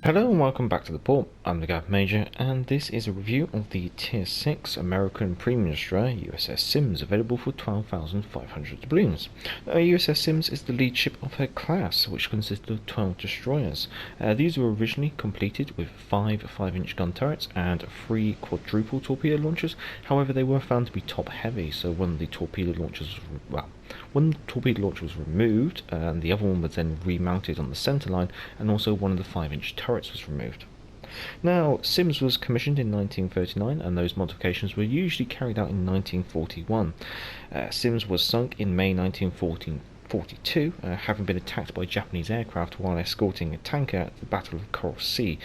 Hello and welcome back to the port. I'm the Gav Major, and this is a review of the Tier 6 American Premium Destroyer USS Sims, available for 12,500 doubloons. USS Sims is the lead ship of her class, which consisted of 12 destroyers. These were originally completed with 5 5-inch gun turrets and 3 quadruple torpedo launchers. However, they were found to be top heavy, so when the torpedo launcher was removed, the other one was then remounted on the centre line, and also one of the 5-inch turrets was removed. Now, Sims was commissioned in 1939, and those modifications were usually carried out in 1941. Sims was sunk in May 1942, having been attacked by Japanese aircraft while escorting a tanker at the Battle of Coral Sea.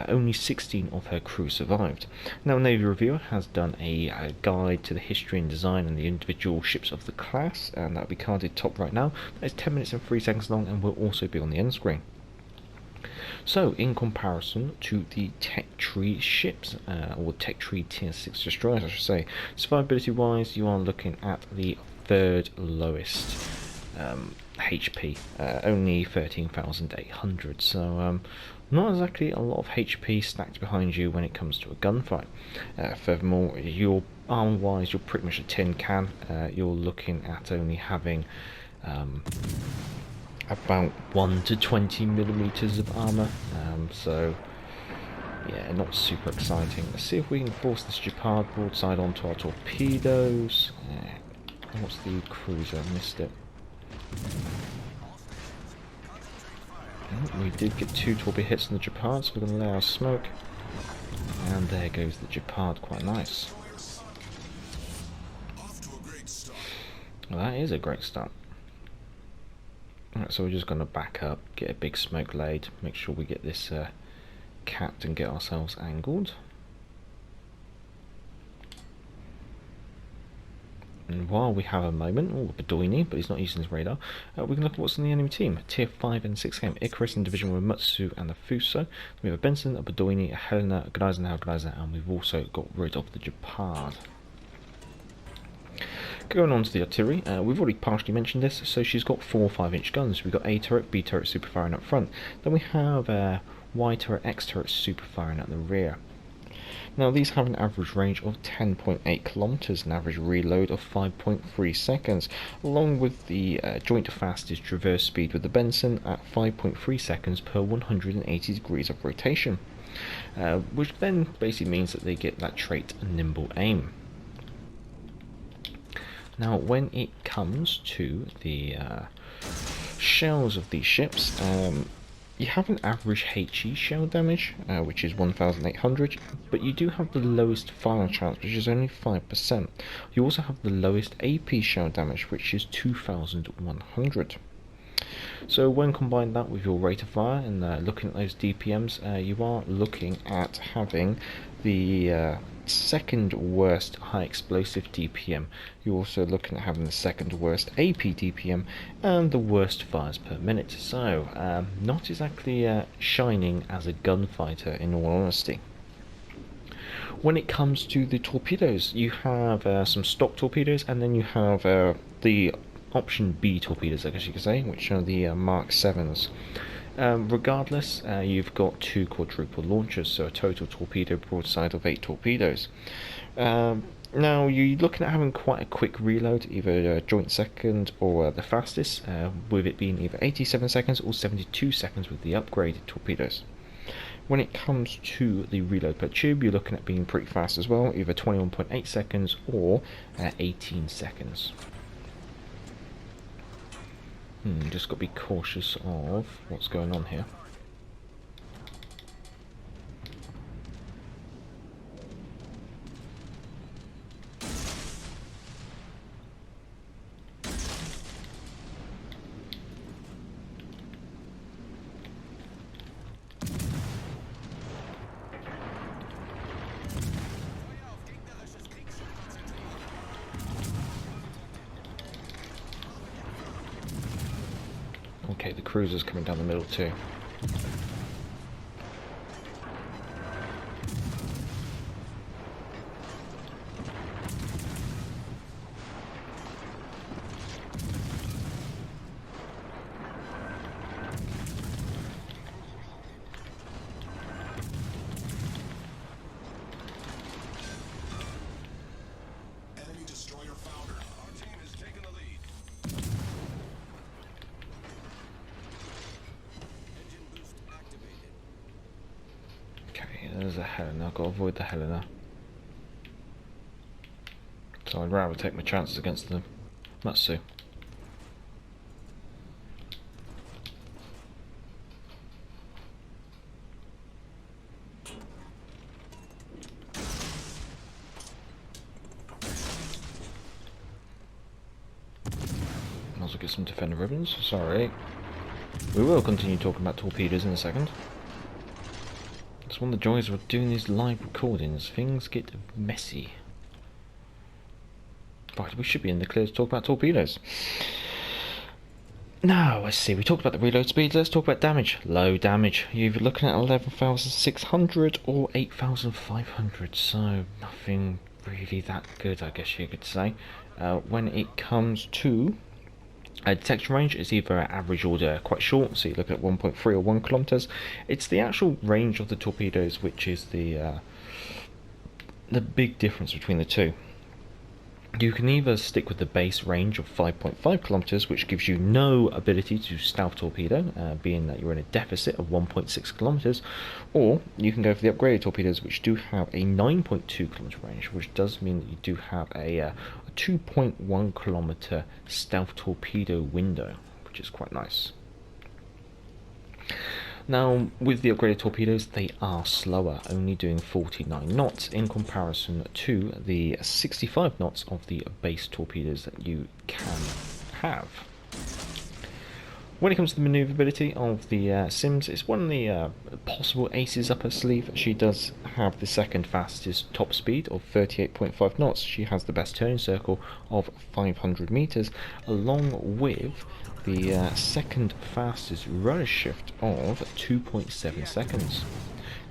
Only 16 of her crew survived. Now, Navy Reviewer has done a guide to the history and design and the individual ships of the class, and that will be carded top right now. That is 10 minutes and 3 seconds long and will also be on the end screen. So, in comparison to the Tech Tree ships, or Tech Tree Tier 6 destroyers, I should say, survivability wise, you are looking at the third lowest HP, only 13,800, so not exactly a lot of HP stacked behind you when it comes to a gunfight. Furthermore, your armor wise, you're pretty much a tin can. You're looking at only having about 1 to 20 millimeters of armor, so yeah, not super exciting. Let's see if we can force this Gepard broadside onto our torpedoes. What's the cruiser? I missed it. We did get 2 torpedo hits on the Gepard, so we're going to allow smoke, and there goes the Gepard. Quite nice. Well, that is a great start. Alright, so we're just going to back up, get a big smoke laid, make sure we get this capped and get ourselves angled. And while we have a moment, Bedoini, but he's not using his radar, we can look at what's in the enemy team. Tier 5 and 6 game, Icarus in division with Mutsu and the Fuso. We have a Benson, a Bedoini, a Helena, a Greisenau, and we've also got rid of the Gepard. Going on to the artillery, we've already partially mentioned this, so she's got 4 5-inch guns. We've got A turret, B turret super firing up front. Then we have Y turret, X turret super firing at the rear. Now these have an average range of 10.8 kilometers, an average reload of 5.3 seconds, along with the joint fastest traverse speed with the Benson at 5.3 seconds per 180 degrees of rotation, which then basically means that they get that trait nimble aim. Now, when it comes to the shells of these ships, you have an average HE shell damage, which is 1,800, but you do have the lowest fire chance, which is only 5%. You also have the lowest AP shell damage, which is 2,100. So when combined that with your rate of fire and looking at those DPMs, you are looking at having the second worst high explosive DPM. You're also looking at having the second worst AP DPM and the worst fires per minute. So not exactly shining as a gunfighter, in all honesty. When it comes to the torpedoes, you have some stock torpedoes, and then you have the option B torpedoes, I guess you could say, which are the Mark 7s. Regardless, you've got 2 quadruple launchers, so a total torpedo broadside of 8 torpedoes. Now you're looking at having quite a quick reload, either joint second or the fastest, with it being either 87 seconds or 72 seconds with the upgraded torpedoes. When it comes to the reload per tube, you're looking at being pretty fast as well, either 21.8 seconds or 18 seconds. Just got to be cautious of what's going on here. Okay, the cruiser's coming down the middle too. there's a Helena. I've got to avoid the Helena. So I'd rather take my chances against the Matsu. Might as well get some defender ribbons. Sorry. We will continue talking about torpedoes in a second. It's one of the joys of doing these live recordings. Things get messy. Right, we should be in the clear to talk about torpedoes. Now, let's see, we talked about the reload speed, let's talk about damage. Low damage. You're looking at 11,600 or 8,500, so nothing really that good, I guess you could say. When it comes to detection range, it's either average or quite short, so you look at 1.3 or 1 kilometers. It's the actual range of the torpedoes which is the big difference between the two. You can either stick with the base range of 5.5 kilometers, which gives you no ability to stealth torpedo, being that you're in a deficit of 1.6 kilometers, or you can go for the upgraded torpedoes, which do have a 9.2 kilometer range, which does mean that you do have a 2.1 kilometer stealth torpedo window, which is quite nice. Now, with the upgraded torpedoes, they are slower, only doing 49 knots in comparison to the 65 knots of the base torpedoes that you can have. When it comes to the manoeuvrability of the Sims, it's one of the possible aces up her sleeve. She does have the second fastest top speed of 38.5 knots. She has the best turning circle of 500 meters, along with the second fastest rudder shift of 2.7 seconds.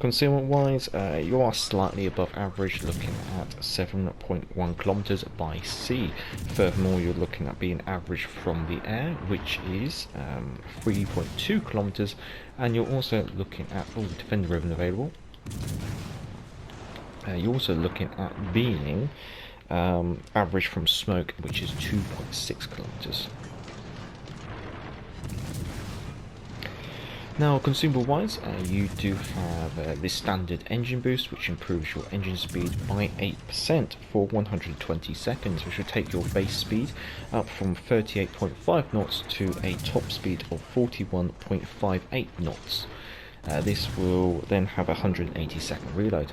Concealment wise, you are slightly above average, looking at 7.1 kilometers by sea. Furthermore, you're looking at being average from the air, which is 3.2 kilometers, and you're also looking at defender ribbon available. You're also looking at being average from smoke, which is 2.6 kilometers. Now, consumable wise, you do have the standard engine boost, which improves your engine speed by 8% for 120 seconds, which will take your base speed up from 38.5 knots to a top speed of 41.58 knots. This will then have a 180-second reload.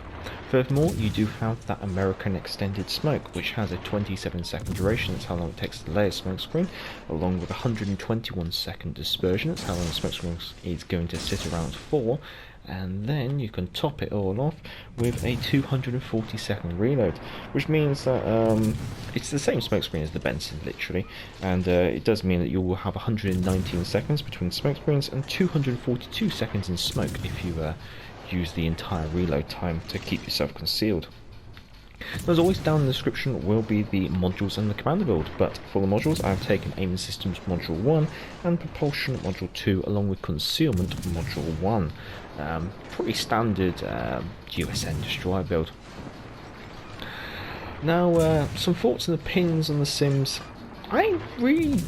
Furthermore, you do have that American extended smoke, which has a 27-second duration. That's how long it takes to lay a smoke screen, along with a 121-second dispersion. That's how long the smoke screen is going to sit around for. And then you can top it all off with a 240-second reload, which means that it's the same smoke screen as the Benson, literally, and it does mean that you will have 119 seconds between smoke screens and 242 seconds in smoke if you use the entire reload time to keep yourself concealed. As always, down in the description will be the modules and the commander build, but for the modules I've taken Aiming Systems Module 1 and Propulsion Module 2 along with Concealment Module 1. Pretty standard USN destroyer build. Now, some thoughts and opinions on the Sims. I really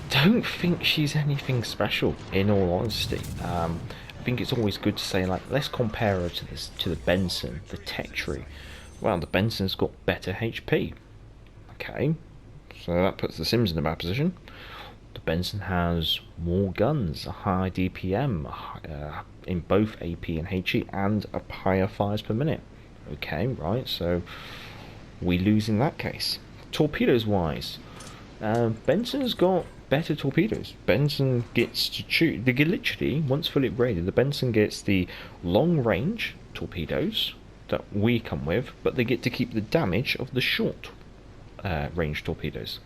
don't think she's anything special, in all honesty. I think it's always good to say, like, let's compare her to the Benson, the tech tree. Well, the Benson's got better HP. Okay, so that puts the Sims in a bad position. The Benson has more guns, a higher DPM in both AP and HE, and a higher fires per minute. Okay, right, so we lose in that case. Torpedoes wise, Benson's got better torpedoes. Benson gets to choose. Literally, once fully upgraded, the Benson gets the long range torpedoes that we come with, but they get to keep the damage of the short range torpedoes.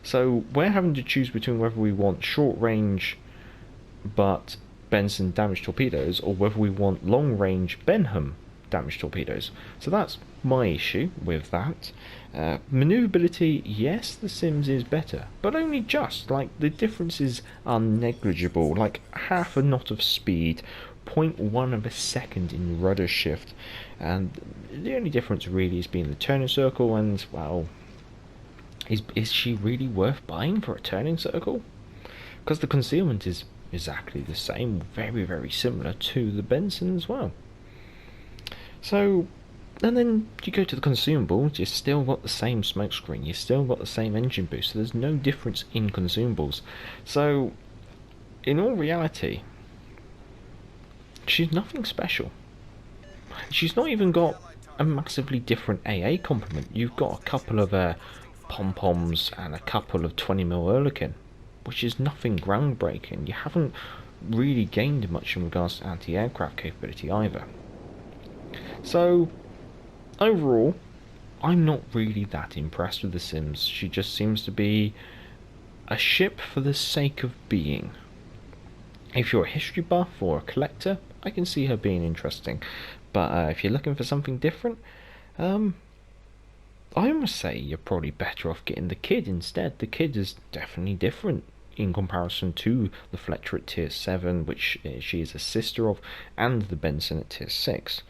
So we're having to choose between whether we want short range but Benson damaged torpedoes, or whether we want long range Benham damaged torpedoes. So that's my issue with that. Maneuverability, yes, the Sims is better, but only just. Like, the differences are negligible, like half a knot of speed, 0.1 of a second in rudder shift, and the only difference really is being the turning circle. And well, is she really worth buying for a turning circle? Because the concealment is exactly the same, very similar to the Benson as well. So, and then you go to the consumables, you still got the same smokescreen, you still got the same engine boost, so there's no difference in consumables. So, in all reality, she's nothing special. She's not even got a massively different AA complement. You've got a couple of pom-poms and a couple of 20mm Oerlikon, which is nothing groundbreaking. You haven't really gained much in regards to anti-aircraft capability either. So, overall, I'm not really that impressed with the Sims. She just seems to be a ship for the sake of being. If you're a history buff or a collector, I can see her being interesting. But if you're looking for something different, I must say you're probably better off getting the Kid instead. The Kid is definitely different in comparison to the Fletcher at tier 7, which she is a sister of, and the Benson at tier 6.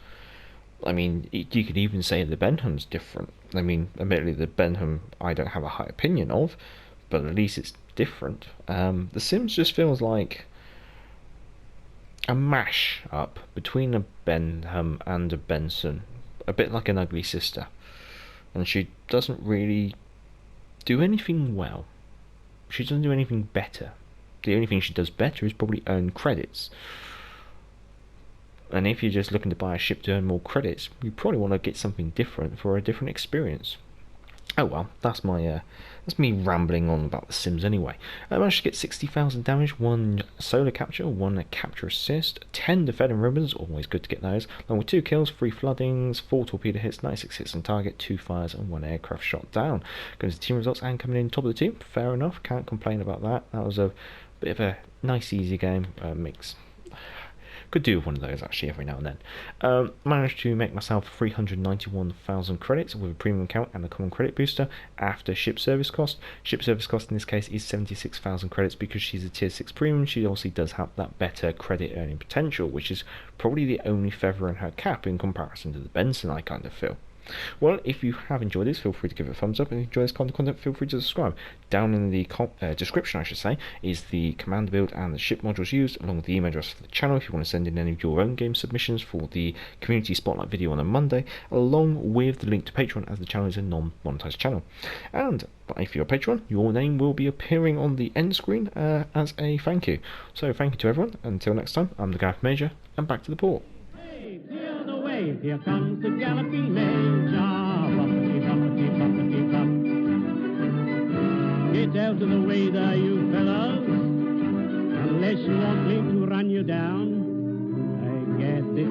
I mean, you could even say the Benham's different. I mean, admittedly, the Benham I don't have a high opinion of, but at least it's different. The Sims just feels like a mash up between a Benham and a Benson, a bit like an ugly sister. And she doesn't really do anything well. She doesn't do anything better. The only thing she does better is probably earn credits. And if you're just looking to buy a ship to earn more credits, you probably want to get something different for a different experience. Oh well, that's me rambling on about the Sims anyway. I managed to get 60,000 damage, 1 solar capture, 1 capture assist, 10 defending ribbons, always good to get those, along with 2 kills, 3 floodings, 4 torpedo hits, 96 hits on target, 2 fires and 1 aircraft shot down. Going to the team results and coming in top of the team, fair enough, can't complain about that. That was a bit of a nice easy game, mix. Could do with one of those actually every now and then. Managed to make myself 391,000 credits with a premium account and a common credit booster after ship service cost. Ship service cost in this case is 76,000 credits because she's a tier 6 premium. She obviously does have that better credit earning potential, which is probably the only feather in her cap in comparison to the Benson, I kind of feel. Well, if you have enjoyed this, feel free to give it a thumbs up. If you enjoy this kind of content, feel free to subscribe. Down in the description, I should say, is the command build and the ship modules used, along with the email address for the channel if you want to send in any of your own game submissions for the community spotlight video on a Monday, along with the link to Patreon, as the channel is a non-monetized channel. And if you're a Patreon, your name will be appearing on the end screen as a thank you. So thank you to everyone. Until next time, I'm the Gaff Major, and back to the port. Here comes the galloping major, bumpity, bumpity, bumpity, bump. Get out of the way there, you fellas, unless you want me to run you down. I guess this